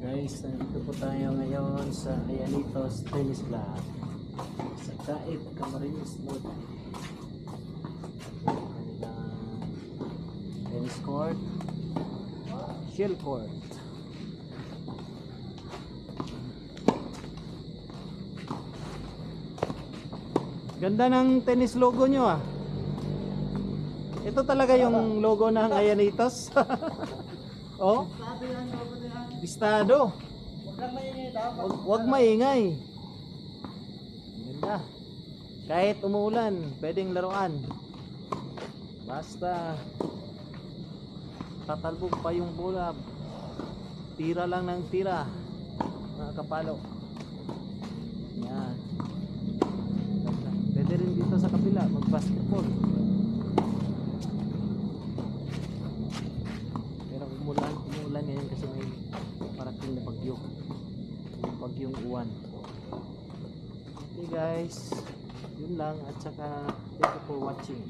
Guys, nandito po tayo ngayon sa Ayanitos Tennis Club sa Kait, Camarines Norte. Kanilang tennis court, shell court. Ganda ng tennis logo nyo ah. Ito talaga yung logo ng Ayanitos. Oh, listado. Huwag maingay. Ganda. Kahit umuulan, pwedeng laruan. Basta tatalbog pa yung bola. Tira lang ng tira. Mga kapalo. Yan. Pwede rin dito sa kabila mag-basketball. Pero umuulan ngayon kasi may parating na bagyo. Yung bagyong uwan. Okay guys, yun lang at saka thank you for watching.